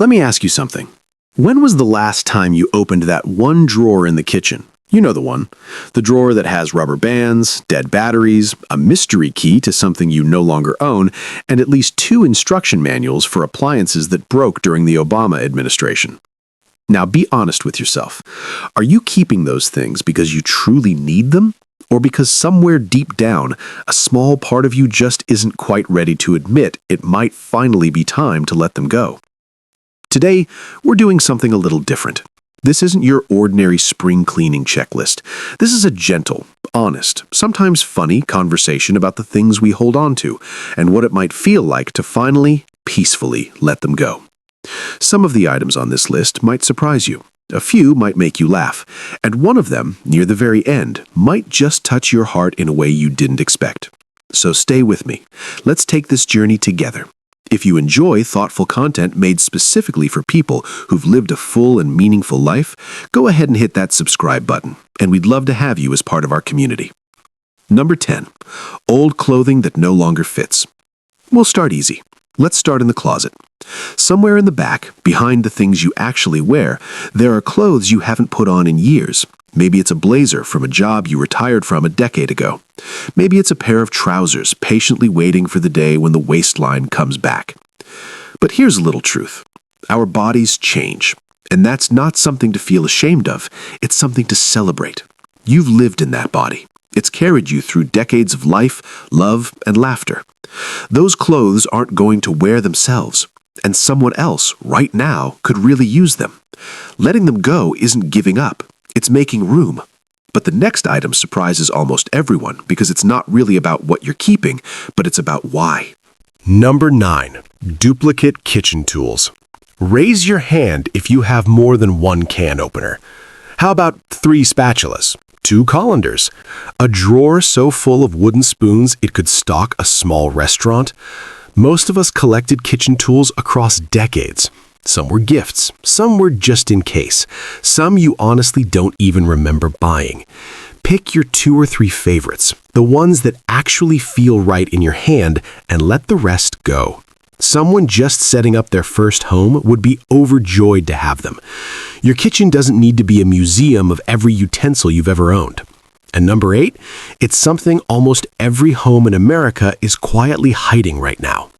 Let me ask you something. When was the last time you opened that one drawer in the kitchen? You know the one. The drawer that has rubber bands, dead batteries, a mystery key to something you no longer own, and at least 2 instruction manuals for appliances that broke during the Obama administration. Now be honest with yourself. Are you keeping those things because you truly need them? Or because somewhere deep down, a small part of you just isn't quite ready to admit it might finally be time to let them go? Today, we're doing something a little different. This isn't your ordinary spring cleaning checklist. This is a gentle, honest, sometimes funny conversation about the things we hold on to and what it might feel like to finally, peacefully let them go. Some of the items on this list might surprise you. A few might make you laugh, and one of them, near the very end, might just touch your heart in a way you didn't expect. So stay with me. Let's take this journey together. If you enjoy thoughtful content made specifically for people who've lived a full and meaningful life, go ahead and hit that subscribe button, and we'd love to have you as part of our community. Number 10. Old clothing that no longer fits. We'll start easy. Let's start in the closet. Somewhere in the back, behind the things you actually wear, there are clothes you haven't put on in years. Maybe it's a blazer from a job you retired from a decade ago. Maybe it's a pair of trousers patiently waiting for the day when the waistline comes back. But here's a little truth. Our bodies change, and that's not something to feel ashamed of. It's something to celebrate. You've lived in that body. It's carried you through decades of life, love, and laughter. Those clothes aren't going to wear themselves, and someone else, right now, could really use them. Letting them go isn't giving up. It's making room. But the next item surprises almost everyone because it's not really about what you're keeping, but it's about why. Number 9. Duplicate kitchen tools. Raise your hand if you have more than one can opener. How about 3 spatulas, 2 colanders, a drawer so full of wooden spoons it could stock a small restaurant? Most of us collected kitchen tools across decades. Some were gifts, some were just in case, some you honestly don't even remember buying. Pick your 2 or 3 favorites, the ones that actually feel right in your hand, and let the rest go. Someone just setting up their first home would be overjoyed to have them. Your kitchen doesn't need to be a museum of every utensil you've ever owned. And number 8, it's something almost every home in America is quietly hiding right now.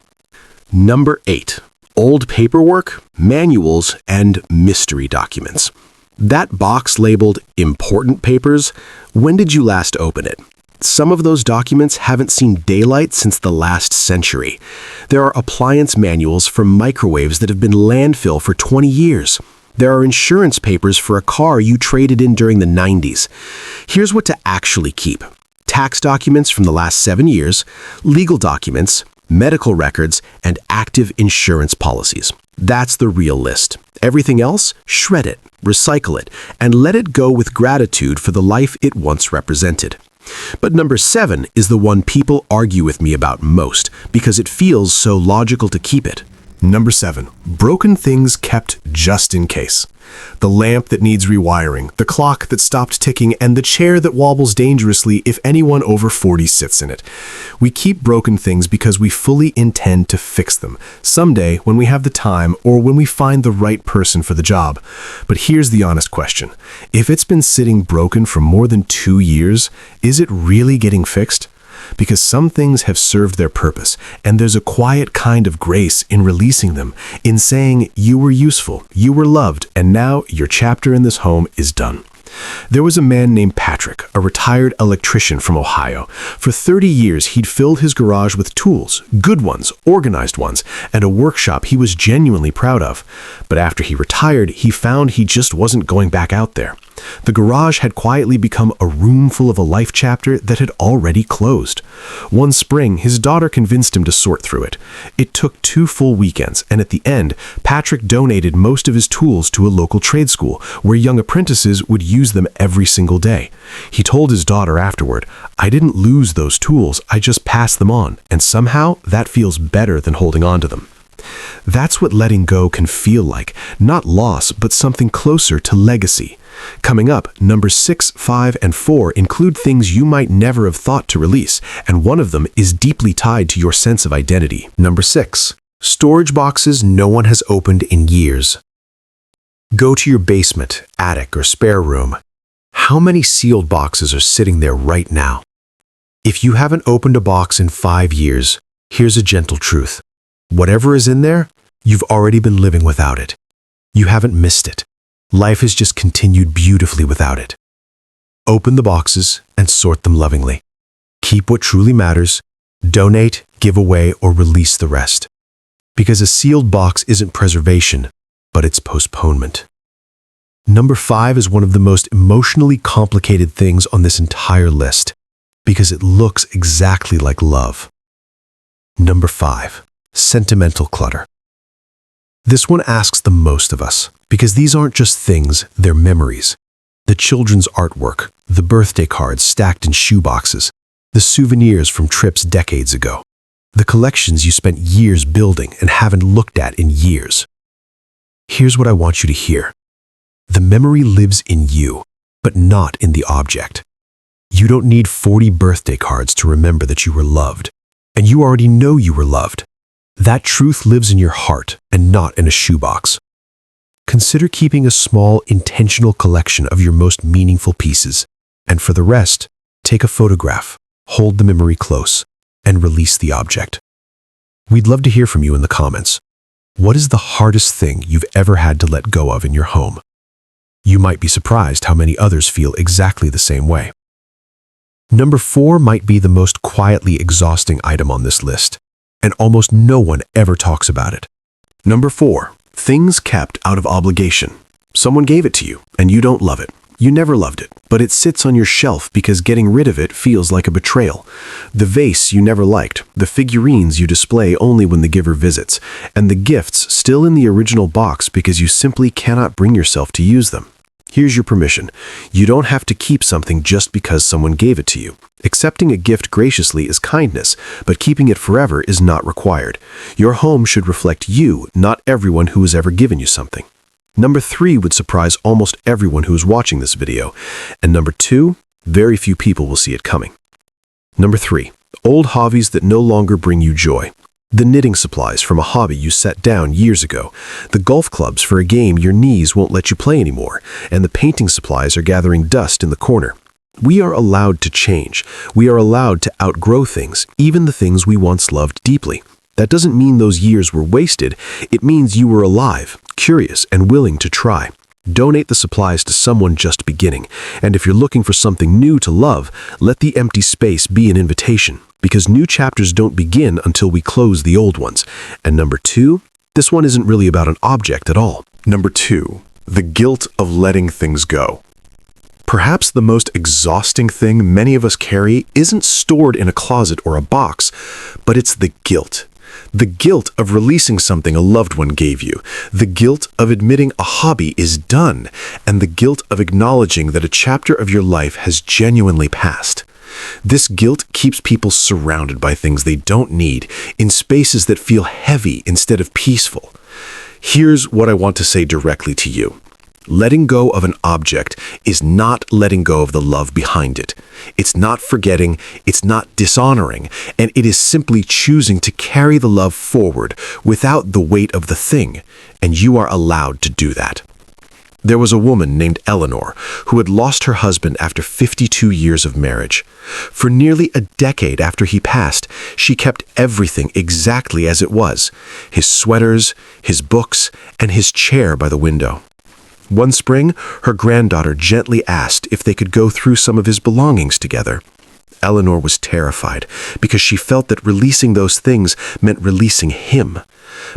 Number 8. Old paperwork, manuals, and mystery documents. That box labeled important papers, when did you last open it? Some of those documents haven't seen daylight since the last century. There are appliance manuals for microwaves that have been landfill for 20 years. There are insurance papers for a car you traded in during the 90s. Here's what to actually keep. Tax documents from the last 7 years, legal documents, medical records, and active insurance policies. That's the real list. Everything else, shred it, recycle it, and let it go with gratitude for the life it once represented. But number 7 is the one people argue with me about most because it feels so logical to keep it. Number 7. Broken things kept just in case. The lamp that needs rewiring, the clock that stopped ticking, and the chair that wobbles dangerously if anyone over 40 sits in it. We keep broken things because we fully intend to fix them, someday when we have the time or when we find the right person for the job. But here's the honest question. If it's been sitting broken for more than 2 years, is it really getting fixed? Because some things have served their purpose, and there's a quiet kind of grace in releasing them, in saying you were useful, you were loved, and now your chapter in this home is done. There was a man named Patrick, a retired electrician from Ohio. For 30 years, he'd filled his garage with tools, good ones, organized ones, and a workshop he was genuinely proud of. But after he retired, he found he just wasn't going back out there. The garage had quietly become a room full of a life chapter that had already closed. One spring, his daughter convinced him to sort through it. It took 2 full weekends, and at the end, Patrick donated most of his tools to a local trade school, where young apprentices would use them every single day. He told his daughter afterward, "I didn't lose those tools, I just passed them on, and somehow that feels better than holding on to them." That's what letting go can feel like, not loss, but something closer to legacy. Coming up, numbers 6, 5, and 4 include things you might never have thought to release, and one of them is deeply tied to your sense of identity. Number 6. Storage boxes no one has opened in years. Go to your basement, attic, or spare room. How many sealed boxes are sitting there right now? If you haven't opened a box in 5 years, here's a gentle truth. Whatever is in there, you've already been living without it. You haven't missed it. Life has just continued beautifully without it. Open the boxes and sort them lovingly. Keep what truly matters, donate, give away, or release the rest. Because a sealed box isn't preservation, but it's postponement. Number 5 is one of the most emotionally complicated things on this entire list, because it looks exactly like love. Number 5, sentimental clutter. This one asks the most of us, because these aren't just things, they're memories. The children's artwork, the birthday cards stacked in shoeboxes, the souvenirs from trips decades ago, the collections you spent years building and haven't looked at in years. Here's what I want you to hear. The memory lives in you, but not in the object. You don't need 40 birthday cards to remember that you were loved, and you already know you were loved. That truth lives in your heart and not in a shoebox. Consider keeping a small, intentional collection of your most meaningful pieces, and for the rest, take a photograph, hold the memory close, and release the object. We'd love to hear from you in the comments. What is the hardest thing you've ever had to let go of in your home? You might be surprised how many others feel exactly the same way. Number 4 might be the most quietly exhausting item on this list, and almost no one ever talks about it. Number 4, things kept out of obligation. Someone gave it to you, and you don't love it. You never loved it, but it sits on your shelf because getting rid of it feels like a betrayal. The vase you never liked, the figurines you display only when the giver visits, and the gifts still in the original box because you simply cannot bring yourself to use them. Here's your permission. You don't have to keep something just because someone gave it to you. Accepting a gift graciously is kindness, but keeping it forever is not required. Your home should reflect you, not everyone who has ever given you something. Number 3 would surprise almost everyone who is watching this video. And number 2, very few people will see it coming. Number 3, old hobbies that no longer bring you joy. The knitting supplies from a hobby you set down years ago, the golf clubs for a game your knees won't let you play anymore, and the painting supplies are gathering dust in the corner. We are allowed to change. We are allowed to outgrow things, even the things we once loved deeply. That doesn't mean those years were wasted. It means you were alive, curious, and willing to try. Donate the supplies to someone just beginning. And if you're looking for something new to love, let the empty space be an invitation, because new chapters don't begin until we close the old ones. And number 2, this one isn't really about an object at all. Number 2, the guilt of letting things go. Perhaps the most exhausting thing many of us carry isn't stored in a closet or a box, but it's the guilt. The guilt of releasing something a loved one gave you, the guilt of admitting a hobby is done, and the guilt of acknowledging that a chapter of your life has genuinely passed. This guilt keeps people surrounded by things they don't need, in spaces that feel heavy instead of peaceful. Here's what I want to say directly to you. Letting go of an object is not letting go of the love behind it. It's not forgetting, it's not dishonoring, and it is simply choosing to carry the love forward without the weight of the thing, and you are allowed to do that. There was a woman named Eleanor who had lost her husband after 52 years of marriage. For nearly a decade after he passed, she kept everything exactly as it was: his sweaters, his books, and his chair by the window. One spring, her granddaughter gently asked if they could go through some of his belongings together. Eleanor was terrified because she felt that releasing those things meant releasing him.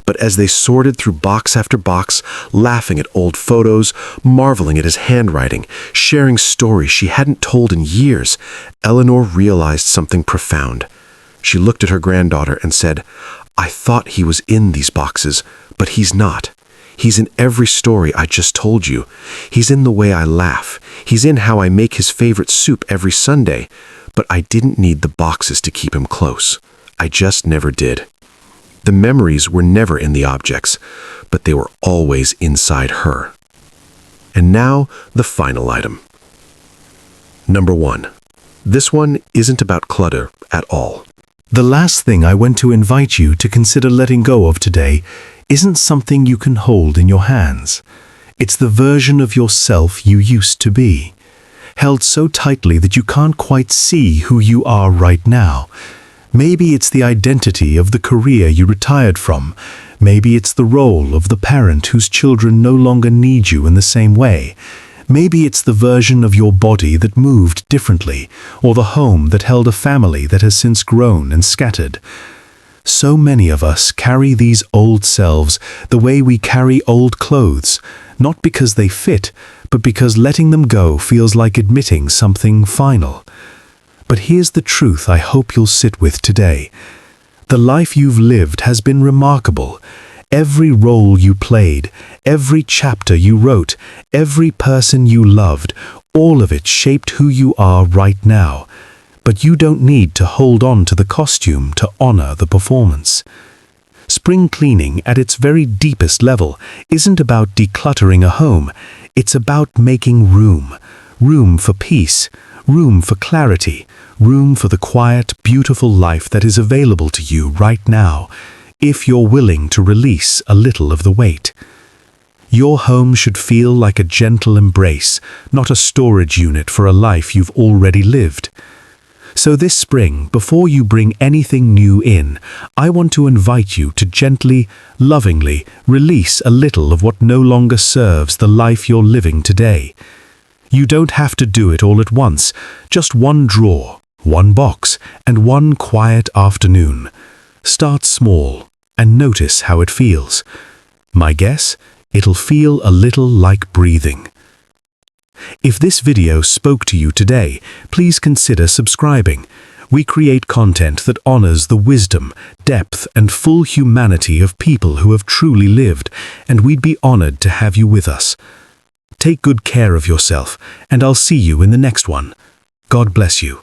But as they sorted through box after box, laughing at old photos, marveling at his handwriting, sharing stories she hadn't told in years, Eleanor realized something profound. She looked at her granddaughter and said, "I thought he was in these boxes, but he's not. He's in every story I just told you. He's in the way I laugh. He's in how I make his favorite soup every Sunday. But I didn't need the boxes to keep him close. I just never did." The memories were never in the objects, but they were always inside her. And now, the final item. Number 1. This one isn't about clutter at all. The last thing I want to invite you to consider letting go of today isn't something you can hold in your hands. It's the version of yourself you used to be, held so tightly that you can't quite see who you are right now. Maybe it's the identity of the career you retired from. Maybe it's the role of the parent whose children no longer need you in the same way. Maybe it's the version of your body that moved differently, or the home that held a family that has since grown and scattered. So many of us carry these old selves the way we carry old clothes, not because they fit, but because letting them go feels like admitting something final. But here's the truth I hope you'll sit with today. The life you've lived has been remarkable. Every role you played, every chapter you wrote, every person you loved, all of it shaped who you are right now. But you don't need to hold on to the costume to honor the performance. Spring cleaning, at its very deepest level, isn't about decluttering a home. It's about making room. Room for peace, room for clarity, room for the quiet, beautiful life that is available to you right now, if you're willing to release a little of the weight. Your home should feel like a gentle embrace, not a storage unit for a life you've already lived. So this spring, before you bring anything new in, I want to invite you to gently, lovingly release a little of what no longer serves the life you're living today. You don't have to do it all at once, just one drawer, one box, and one quiet afternoon. Start small and notice how it feels. My guess, it'll feel a little like breathing. If this video spoke to you today, please consider subscribing. We create content that honors the wisdom, depth, and full humanity of people who have truly lived, and we'd be honored to have you with us. Take good care of yourself, and I'll see you in the next one. God bless you.